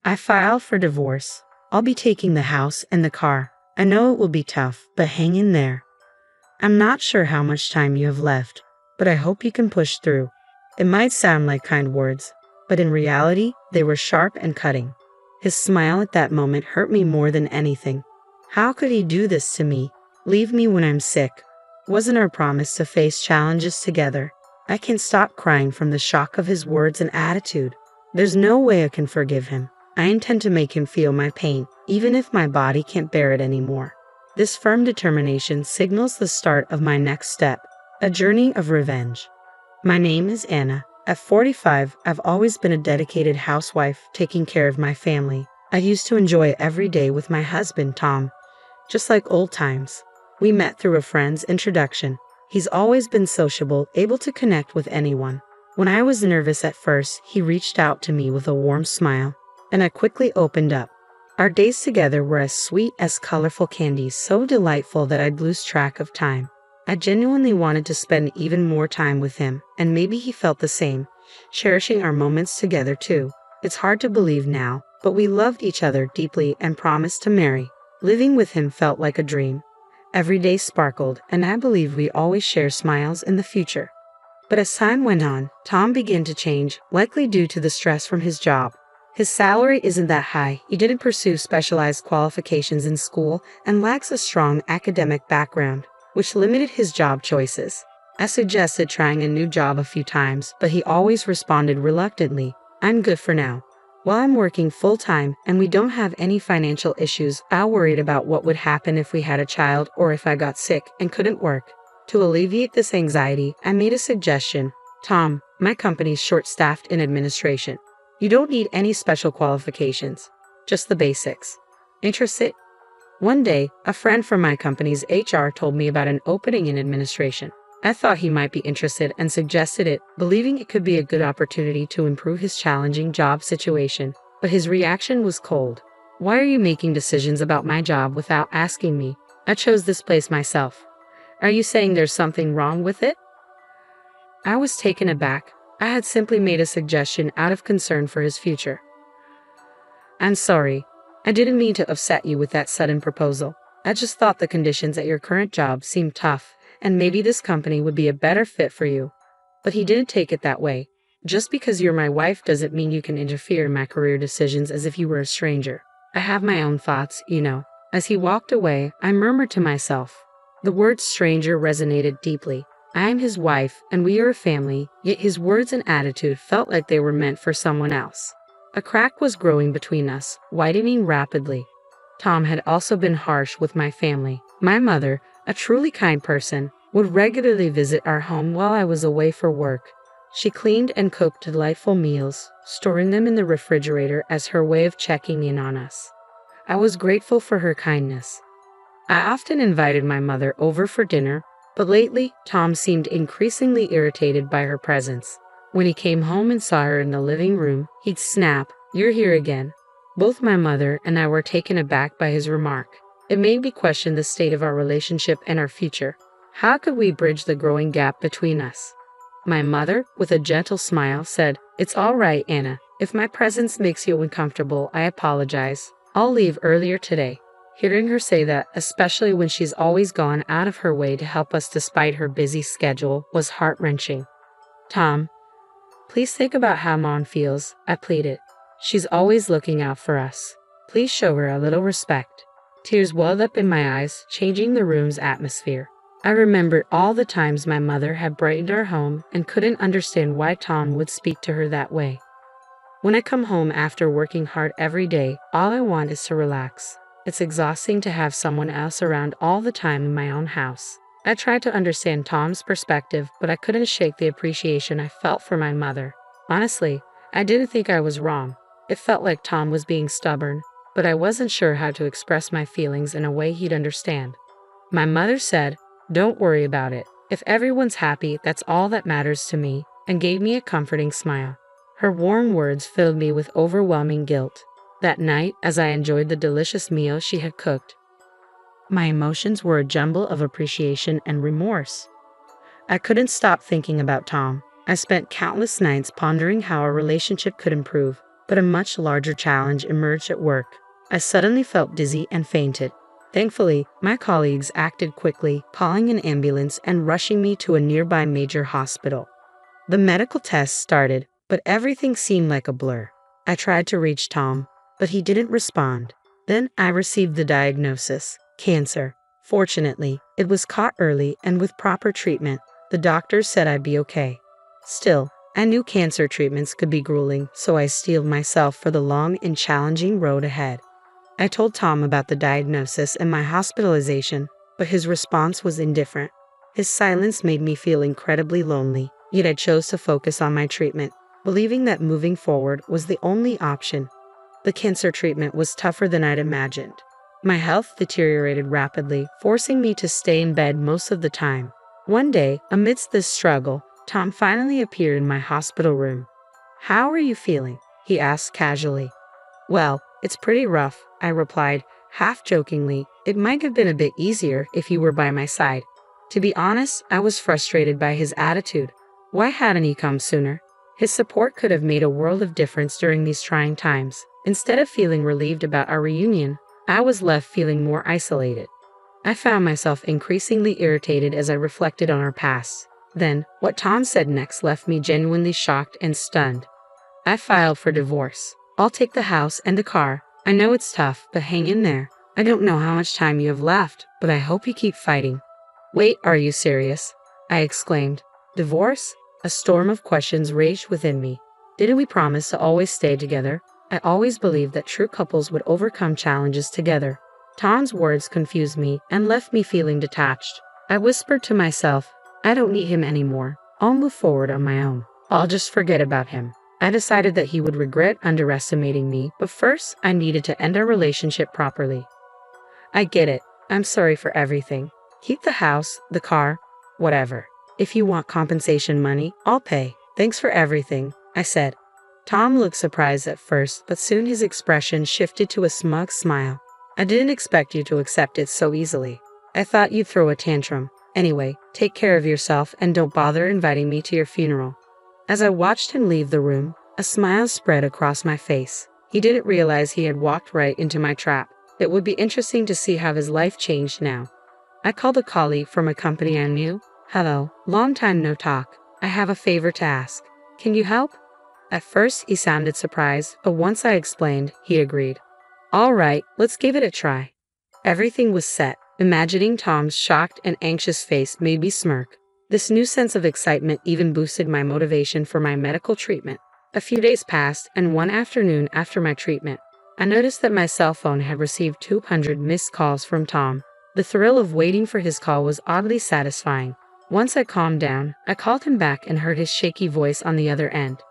I filed for divorce. I'll be taking the house and the car. I know it will be tough, but hang in there. I'm not sure how much time you have left, but I hope you can push through. It might sound like kind words, but in reality, they were sharp and cutting. His smile at that moment hurt me more than anything. How could he do this to me? Leave me when I'm sick? Wasn't our promise to face challenges together? I can't stop crying from the shock of his words and attitude. There's no way I can forgive him. I intend to make him feel my pain, even if my body can't bear it anymore. This firm determination signals the start of my next step, a journey of revenge. My name is Anna. At 45, I've always been a dedicated housewife taking care of my family. I used to enjoy every day with my husband, Tom, just like old times. We met through a friend's introduction. He's always been sociable, able to connect with anyone. When I was nervous at first, he reached out to me with a warm smile, and I quickly opened up. Our days together were as sweet as colorful candies, so delightful that I'd lose track of time. I genuinely wanted to spend even more time with him, and maybe he felt the same, cherishing our moments together too. It's hard to believe now, but we loved each other deeply and promised to marry. Living with him felt like a dream. Every day sparkled, and I believe we always share smiles in the future. But as time went on, Tom began to change, likely due to the stress from his job. His salary isn't that high, he didn't pursue specialized qualifications in school, and lacks a strong academic background, which limited his job choices. I suggested trying a new job a few times, but he always responded reluctantly, "I'm good for now." While I'm working full-time and we don't have any financial issues, I worried about what would happen if we had a child or if I got sick and couldn't work. To alleviate this anxiety, I made a suggestion. "Tom, my company's short-staffed in administration. You don't need any special qualifications, just the basics. Interested?" One day, a friend from my company's HR told me about an opening in administration. I thought he might be interested and suggested it, believing it could be a good opportunity to improve his challenging job situation. But his reaction was cold. "Why are you making decisions about my job without asking me? I chose this place myself. Are you saying there's something wrong with it?" I was taken aback. I had simply made a suggestion out of concern for his future. "I'm sorry. I didn't mean to upset you with that sudden proposal. I just thought the conditions at your current job seemed tough, and maybe this company would be a better fit for you." But he didn't take it that way. "Just because you're my wife doesn't mean you can interfere in my career decisions as if you were a stranger. I have my own thoughts, you know." As he walked away, I murmured to myself. The word stranger resonated deeply. I am his wife, and we are a family, yet his words and attitude felt like they were meant for someone else. A crack was growing between us, widening rapidly. Tom had also been harsh with my family. My mother, a truly kind person, would regularly visit our home while I was away for work. She cleaned and cooked delightful meals, storing them in the refrigerator as her way of checking in on us. I was grateful for her kindness. I often invited my mother over for dinner, but lately, Tom seemed increasingly irritated by her presence. When he came home and saw her in the living room, he'd snap, "You're here again." Both my mother and I were taken aback by his remark. It made me question the state of our relationship and our future. How could we bridge the growing gap between us? My mother, with a gentle smile, said, "It's all right, Anna. If my presence makes you uncomfortable, I apologize. I'll leave earlier today." Hearing her say that, especially when she's always gone out of her way to help us despite her busy schedule, was heart-wrenching. "Tom, please think about how Mom feels," I pleaded. "She's always looking out for us. Please show her a little respect." Tears welled up in my eyes, changing the room's atmosphere. I remembered all the times my mother had brightened our home and couldn't understand why Tom would speak to her that way. When I come home after working hard every day, all I want is to relax. It's exhausting to have someone else around all the time in my own house. I tried to understand Tom's perspective, but I couldn't shake the appreciation I felt for my mother. Honestly, I didn't think I was wrong. It felt like Tom was being stubborn, but I wasn't sure how to express my feelings in a way he'd understand. My mother said, "Don't worry about it. If everyone's happy, that's all that matters to me," and gave me a comforting smile. Her warm words filled me with overwhelming guilt. That night, as I enjoyed the delicious meal she had cooked, my emotions were a jumble of appreciation and remorse. I couldn't stop thinking about Tom. I spent countless nights pondering how our relationship could improve, but a much larger challenge emerged at work. I suddenly felt dizzy and fainted. Thankfully, my colleagues acted quickly, calling an ambulance and rushing me to a nearby major hospital. The medical tests started, but everything seemed like a blur. I tried to reach Tom, but he didn't respond. Then I received the diagnosis: cancer. Fortunately, it was caught early, and with proper treatment, the doctors said I'd be okay. Still, I knew cancer treatments could be grueling, so I steeled myself for the long and challenging road ahead. I told Tom about the diagnosis and my hospitalization, but his response was indifferent. His silence made me feel incredibly lonely, yet I chose to focus on my treatment, believing that moving forward was the only option. The cancer treatment was tougher than I'd imagined. My health deteriorated rapidly, forcing me to stay in bed most of the time. One day, amidst this struggle, Tom finally appeared in my hospital room. "How are you feeling?" he asked casually. "Well, it's pretty rough," I replied, half jokingly. It might have been a bit easier if you were by my side. To be honest, I was frustrated by his attitude. Why hadn't he come sooner? His support could have made a world of difference during these trying times. Instead of feeling relieved about our reunion, I was left feeling more isolated. I found myself increasingly irritated as I reflected on our past. Then, what Tom said next left me genuinely shocked and stunned. "I filed for divorce. I'll take the house and the car. I know it's tough, but hang in there. I don't know how much time you have left, but I hope you keep fighting." "Wait, are you serious?" I exclaimed. "Divorce?" A storm of questions raged within me. Didn't we promise to always stay together? I always believed that true couples would overcome challenges together. Tom's words confused me and left me feeling detached. I whispered to myself, "I don't need him anymore. I'll move forward on my own. I'll just forget about him." I decided that he would regret underestimating me, but first I needed to end our relationship properly. "I get it. I'm sorry for everything. Keep the house, the car, whatever. If you want compensation money, I'll pay. Thanks for everything," I said. Tom looked surprised at first, but soon his expression shifted to a smug smile. "I didn't expect you to accept it so easily. I thought you'd throw a tantrum. Anyway, take care of yourself and don't bother inviting me to your funeral." As I watched him leave the room, a smile spread across my face. He didn't realize he had walked right into my trap. It would be interesting to see how his life changed now. I called a colleague from a company I knew. "Hello, long time no talk. I have a favor to ask. Can you help?" At first, he sounded surprised, but once I explained, he agreed. "All right, let's give it a try." Everything was set. Imagining Tom's shocked and anxious face made me smirk. This new sense of excitement even boosted my motivation for my medical treatment. A few days passed, and one afternoon after my treatment, I noticed that my cell phone had received 200 missed calls from Tom. The thrill of waiting for his call was oddly satisfying. Once I calmed down, I called him back and heard his shaky voice on the other end.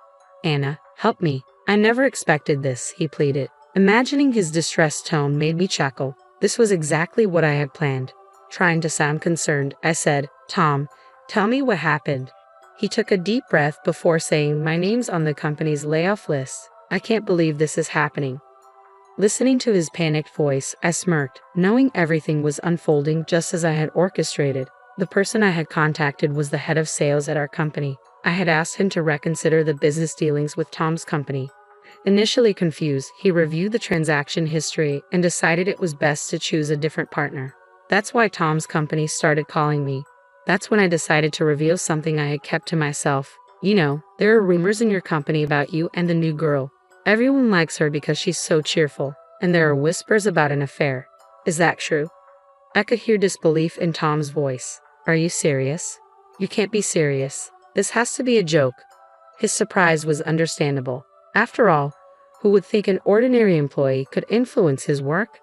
"Anna, help me. I never expected this," he pleaded. Imagining his distressed tone made me chuckle. This was exactly what I had planned. Trying to sound concerned, I said, "Tom, tell me what happened." He took a deep breath before saying, "My name's on the company's layoff list. I can't believe this is happening." Listening to his panicked voice, I smirked, knowing everything was unfolding just as I had orchestrated. The person I had contacted was the head of sales at our company. I had asked him to reconsider the business dealings with Tom's company. Initially confused, he reviewed the transaction history and decided it was best to choose a different partner. That's why Tom's company started calling me. That's when I decided to reveal something I had kept to myself. "You know, there are rumors in your company about you and the new girl. Everyone likes her because she's so cheerful, and there are whispers about an affair. Is that true?" I could hear disbelief in Tom's voice. "Are you serious?" "You can't be serious. This has to be a joke." His surprise was understandable. After all, who would think an ordinary employee could influence his work?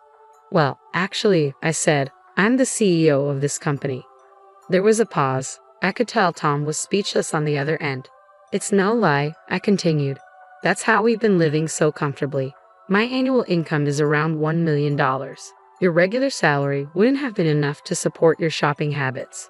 "Well, actually," I said, "I'm the CEO of this company." There was a pause. I could tell Tom was speechless on the other end. "It's no lie," I continued. "That's how we've been living so comfortably. My annual income is around $1 million. Your regular salary wouldn't have been enough to support your shopping habits."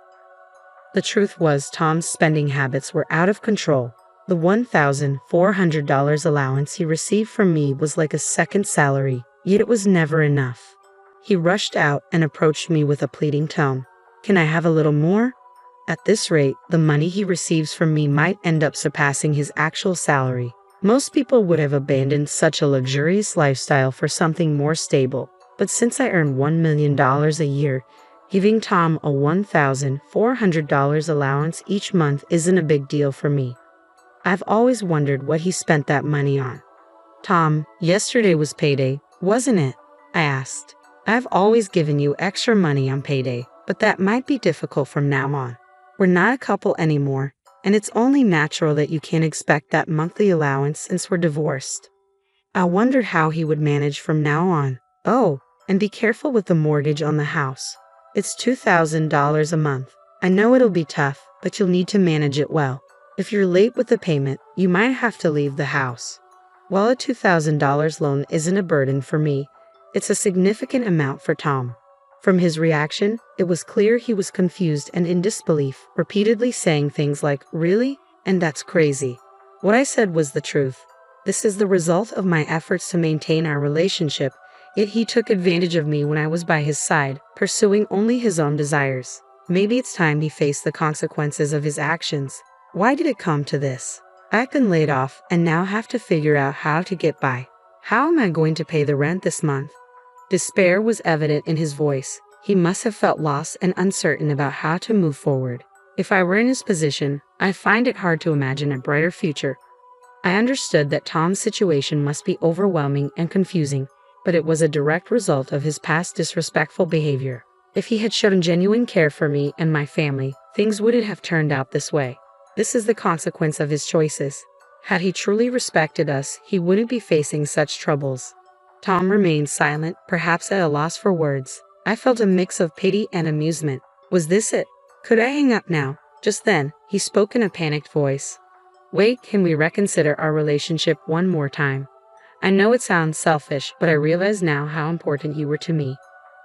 The truth was, Tom's spending habits were out of control. The $1,400 allowance he received from me was like a second salary, yet it was never enough. He rushed out and approached me with a pleading tone. "Can I have a little more?" At this rate, the money he receives from me might end up surpassing his actual salary. Most people would have abandoned such a luxurious lifestyle for something more stable, but since I earn $1 million a year, giving Tom a $1,400 allowance each month isn't a big deal for me. I've always wondered what he spent that money on. Tom, yesterday was payday, wasn't it? I asked. I've always given you extra money on payday, but that might be difficult from now on. We're not a couple anymore, and it's only natural that you can't expect that monthly allowance since we're divorced. I wondered how he would manage from now on. Oh, and be careful with the mortgage on the house. It's $2,000 a month. I know it'll be tough, but you'll need to manage it well. If you're late with the payment, you might have to leave the house. While a $2,000 loan isn't a burden for me, it's a significant amount for Tom. From his reaction, it was clear he was confused and in disbelief, repeatedly saying things like, "Really? And that's crazy." What I said was the truth. This is the result of my efforts to maintain our relationship, yet he took advantage of me when I was by his side, pursuing only his own desires. Maybe it's time he faced the consequences of his actions. Why did it come to this? I've been laid off and now have to figure out how to get by. How am I going to pay the rent this month? Despair was evident in his voice. He must have felt lost and uncertain about how to move forward. If I were in his position, I find it hard to imagine a brighter future. I understood that Tom's situation must be overwhelming and confusing, but it was a direct result of his past disrespectful behavior. If he had shown genuine care for me and my family, things wouldn't have turned out this way. This is the consequence of his choices. Had he truly respected us, he wouldn't be facing such troubles. Tom remained silent, perhaps at a loss for words. I felt a mix of pity and amusement. Was this it? Could I hang up now? Just then, he spoke in a panicked voice. "Wait, can we reconsider our relationship one more time? I know it sounds selfish, but I realize now how important you were to me."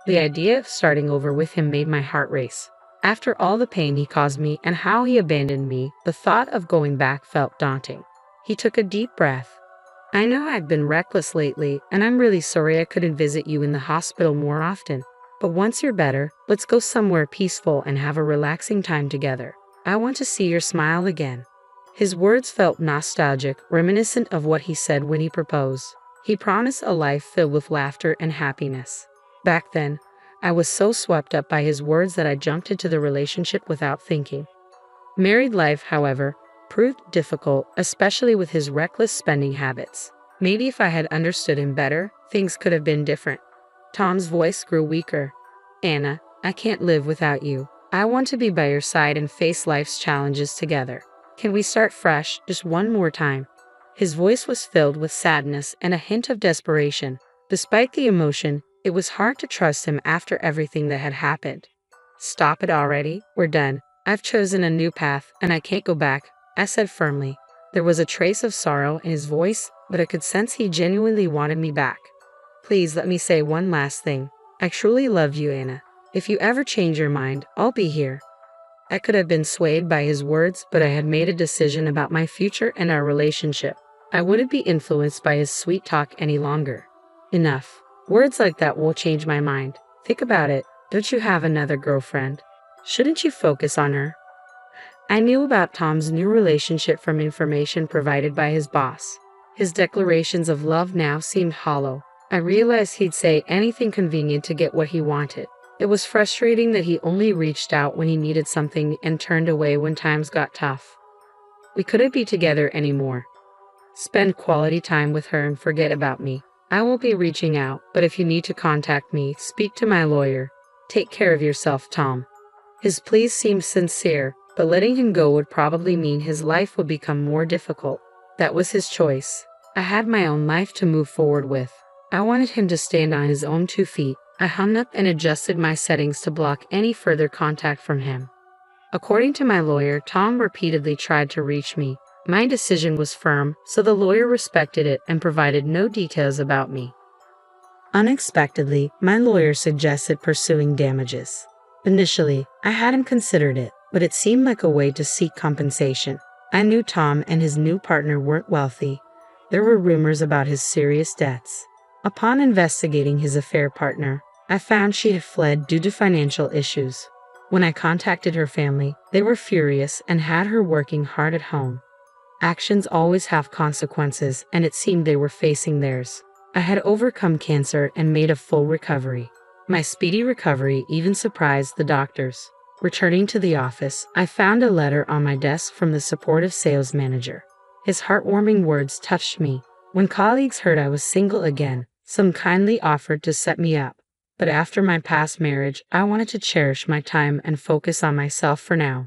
The idea of starting over with him made my heart race. After all the pain he caused me and how he abandoned me, the thought of going back felt daunting. He took a deep breath. "I know I've been reckless lately, and I'm really sorry I couldn't visit you in the hospital more often. But once you're better, let's go somewhere peaceful and have a relaxing time together. I want to see your smile again." His words felt nostalgic, reminiscent of what he said when he proposed. He promised a life filled with laughter and happiness. Back then, I was so swept up by his words that I jumped into the relationship without thinking. Married life, however, proved difficult, especially with his reckless spending habits. Maybe if I had understood him better, things could have been different. Tom's voice grew weaker. "Anna, I can't live without you. I want to be by your side and face life's challenges together. Can we start fresh, just one more time?" His voice was filled with sadness and a hint of desperation. Despite the emotion, it was hard to trust him after everything that had happened. "Stop it already. We're done. I've chosen a new path, and I can't go back," I said firmly. There was a trace of sorrow in his voice, but I could sense he genuinely wanted me back. "Please let me say one last thing. I truly love you, Anna. If you ever change your mind, I'll be here." I could have been swayed by his words, but I had made a decision about my future and our relationship. I wouldn't be influenced by his sweet talk any longer. Enough. Words like that will change my mind. Think about it. Don't you have another girlfriend? Shouldn't you focus on her? I knew about Tom's new relationship from information provided by his boss. His declarations of love now seemed hollow. I realized he'd say anything convenient to get what he wanted. It was frustrating that he only reached out when he needed something and turned away when times got tough. We couldn't be together anymore. Spend quality time with her and forget about me. I won't be reaching out, but if you need to contact me, speak to my lawyer. Take care of yourself, Tom. His pleas seemed sincere, but letting him go would probably mean his life would become more difficult. That was his choice. I had my own life to move forward with. I wanted him to stand on his own 2 feet. I hung up and adjusted my settings to block any further contact from him. According to my lawyer, Tom repeatedly tried to reach me. My decision was firm, so the lawyer respected it and provided no details about me. Unexpectedly, my lawyer suggested pursuing damages. Initially, I hadn't considered it, but it seemed like a way to seek compensation. I knew Tom and his new partner weren't wealthy. There were rumors about his serious debts. Upon investigating his affair partner, I found she had fled due to financial issues. When I contacted her family, they were furious and had her working hard at home. Actions always have consequences, and it seemed they were facing theirs. I had overcome cancer and made a full recovery. My speedy recovery even surprised the doctors. Returning to the office, I found a letter on my desk from the supportive sales manager. His heartwarming words touched me. When colleagues heard I was single again, some kindly offered to set me up. But after my past marriage, I wanted to cherish my time and focus on myself for now.